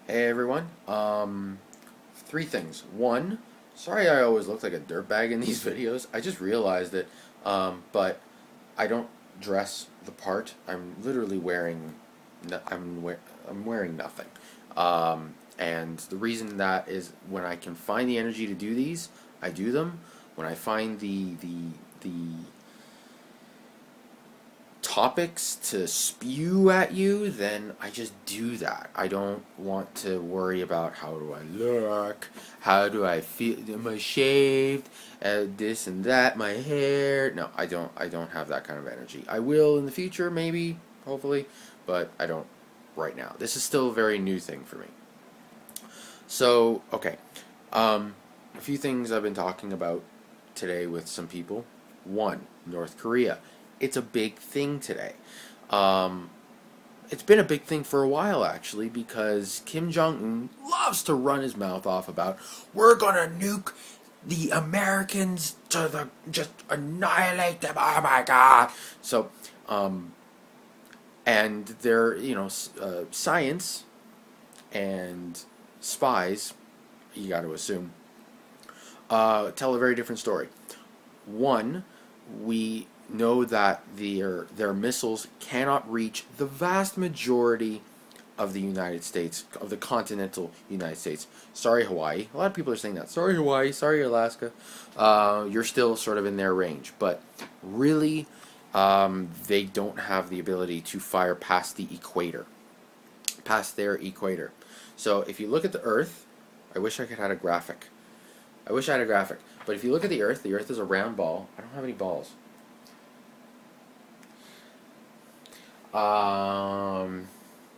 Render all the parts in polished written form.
Hey everyone. Three things. One, sorry I always look like a dirtbag in these videos. I just realized it. But I don't dress the part. I'm literally wearing. I'm wearing nothing. And the reason that is when I can find the energy to do these, I do them. When I find the topics to spew at you, then I just do that. I don't want to worry about how do I look, how do I feel, am I shaved, this and that, my hair. No, I don't. I don't have that kind of energy. I will in the future, maybe, hopefully, but I don't right now. This is still a very new thing for me. So, okay, a few things I've been talking about today with some people. One, North Korea. It's a big thing today. Um, it's been a big thing for a while actually because Kim Jong Un loves to run his mouth off about we're gonna nuke the Americans to the just annihilate them. Oh my God! So, um, and their science and spies, you got to assume, tell a very different story. One, we know that their missiles cannot reach the vast majority of the United States, of the continental United States. Sorry, Hawaii. A lot of people are saying that. Sorry, Hawaii. Sorry, Alaska. You're still sort of in their range. But really, they don't have the ability to fire past the equator, past their equator. So if you look at the Earth, I wish I could have a graphic. I wish I had a graphic. But if you look at the Earth is a round ball. I don't have any balls.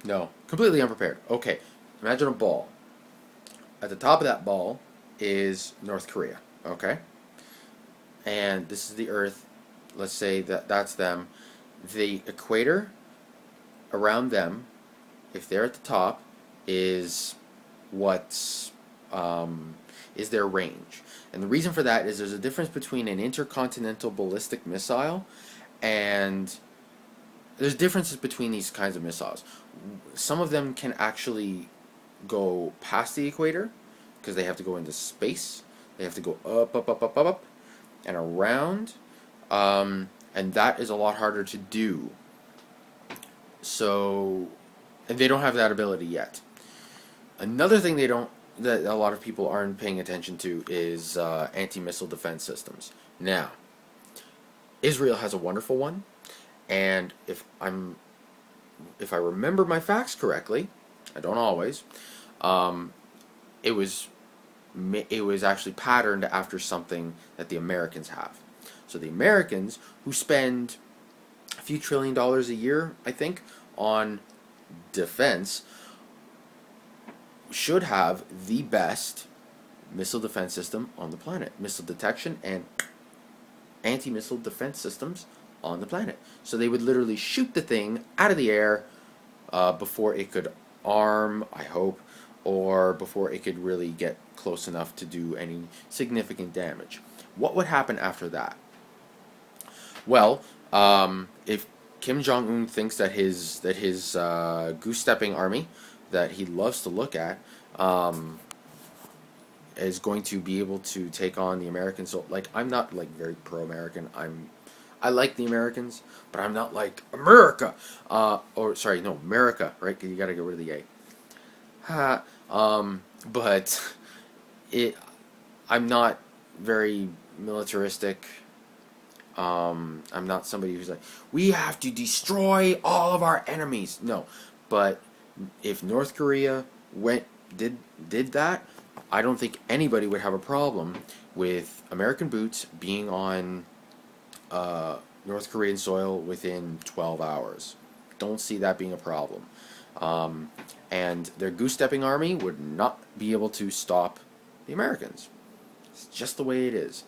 No, completely unprepared. Okay, imagine a ball. At the top of that ball is North Korea. Okay, and this is the Earth. Let's say that that's them. The equator around them, if they're at the top, is what's is their range. And the reason for that is there's a difference between an intercontinental ballistic missile and there's differences between these kinds of missiles. Some of them can actually go past the equator because they have to go into space. They have to go up, up, up, up, up, up, and around. And that is a lot harder to do. So, and they don't have that ability yet. Another thing that a lot of people aren't paying attention to is anti-missile defense systems. Now, Israel has a wonderful one. And if I remember my facts correctly, I don't always. Um, it was actually patterned after something that the Americans have. So the Americans, who spend a few $1 trillion a year, I think, on defense, should have the best missile defense system on the planet. Missile detection and anti-missile defense systems on the planet. So they would literally shoot the thing out of the air before it could arm, I hope, or before it could really get close enough to do any significant damage. What would happen after that? Well, if Kim Jong Un thinks that his goose-stepping army that he loves to look at is going to be able to take on the Americans. So, like, I'm not like very pro-American. I like the Americans, but I'm not like America. Or sorry, no, America, right? You got to get rid of the A. Ha. But I'm not very militaristic. I'm not somebody who's like, we have to destroy all of our enemies. No, but if North Korea did that, I don't think anybody would have a problem with American boots being on North Korean soil within 12 hours. Don't see that being a problem. And their goose-stepping army would not be able to stop the Americans. It's just the way it is.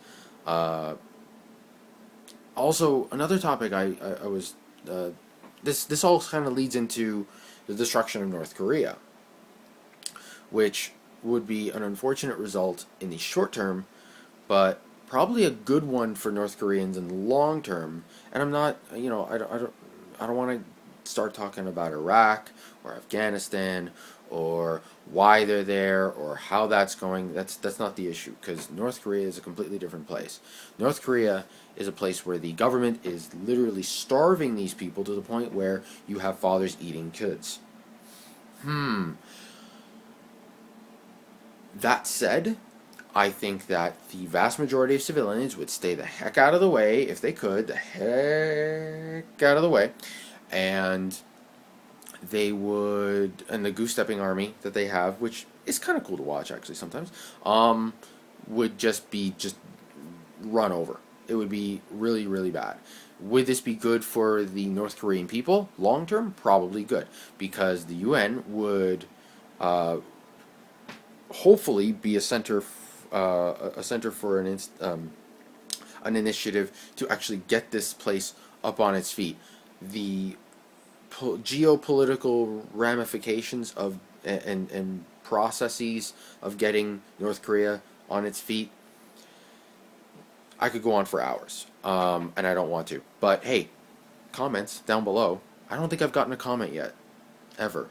Also, another topic I was this all kind of leads into the destruction of North Korea, which would be an unfortunate result in the short term, but probably a good one for North Koreans in the long term. And I'm not, I don't want to start talking about Iraq or Afghanistan or why they're there or how that's going. That's not the issue, because North Korea is a completely different place. North Korea is a place where the government is literally starving these people to the point where you have fathers eating kids. That said, I think that the vast majority of civilians would stay the heck out of the way if they could, the heck out of the way, and they would, and the goose-stepping army that they have, which is kind of cool to watch actually sometimes, would just run over. It would be really, really bad. Would this be good for the North Korean people long term? Probably good, because the UN would hopefully be a center for an initiative to actually get this place up on its feet. The geopolitical ramifications of and processes of getting North Korea on its feet, I could go on for hours, and I don't want to. But hey, comments down below. I don't think I've gotten a comment yet, ever.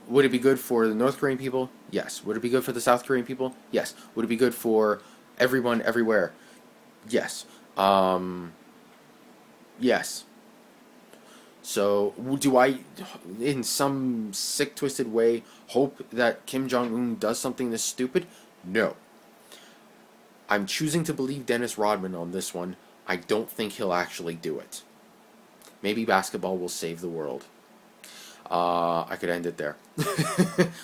Would it be good for the North Korean people? Yes. Would it be good for the South Korean people? Yes. Would it be good for everyone, everywhere? Yes. Yes. So, do I, in some sick, twisted way, hope that Kim Jong-un does something this stupid? No. I'm choosing to believe Dennis Rodman on this one. I don't think he'll actually do it. Maybe basketball will save the world. I could end it there.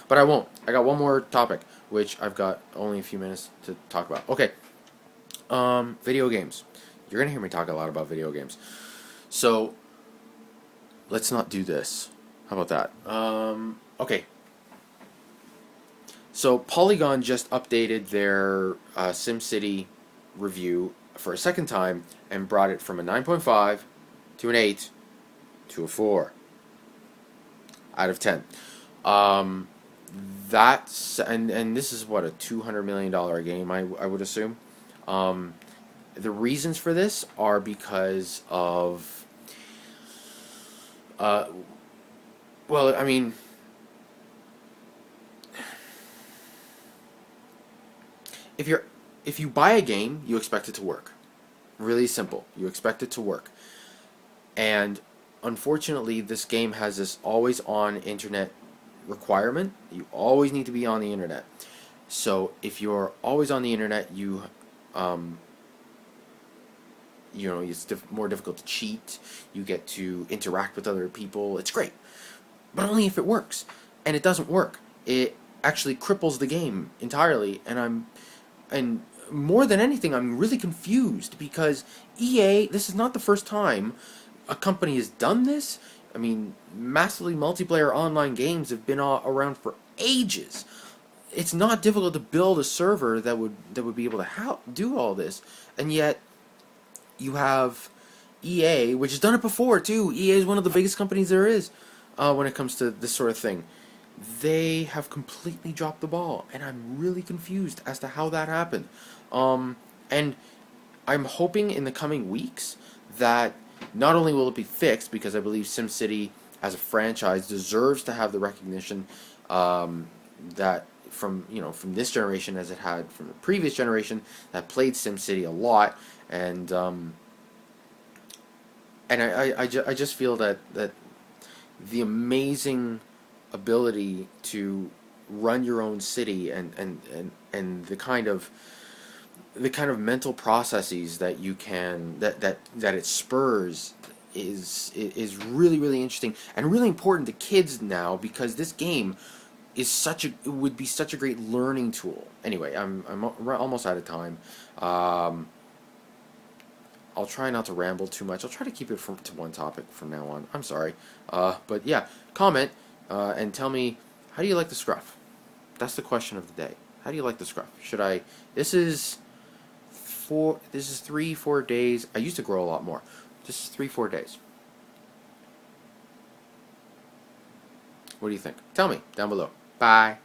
But I won't. I got one more topic, which I've got only a few minutes to talk about. Okay. Video games. You're going to hear me talk a lot about video games. So, let's not do this. How about that? Okay. So, Polygon just updated their SimCity review for a second time and brought it from a 9.5 to an 8 to a 4 out of 10. That's and this is what, a $200 million game, I would assume. The reasons for this are because of well, I mean, if you buy a game, you expect it to work. Really simple. You expect it to work. And unfortunately, this game has this always-on internet requirement. You always need to be on the internet. So if you're always on the internet, you know, it's more difficult to cheat. You get to interact with other people. It's great, but only if it works. And it doesn't work. It actually cripples the game entirely. And more than anything, I'm really confused because EA. This is not the first time a company has done this. I mean, massively multiplayer online games have been around for ages. It's not difficult to build a server that would be able to do all this, and yet you have EA, which has done it before too. EA is one of the biggest companies there is when it comes to this sort of thing. They have completely dropped the ball, and I'm really confused as to how that happened. And I'm hoping in the coming weeks that not only will it be fixed, because I believe SimCity as a franchise deserves to have the recognition that from this generation as it had from the previous generation that played SimCity a lot, and I just feel that the amazing ability to run your own city and the kind of mental processes that you can that it spurs is really, really interesting and really important to kids now, because this game is would be such a great learning tool. Anyway, I'm almost out of time. I'll try not to ramble too much. I'll try to keep it to one topic from now on. I'm sorry, but yeah, comment and tell me, how do you like the scruff? That's the question of the day. How do you like the scruff? Should I? This is 3-4 days. I used to grow a lot more. This is 3-4 days. What do you think? Tell me down below. Bye.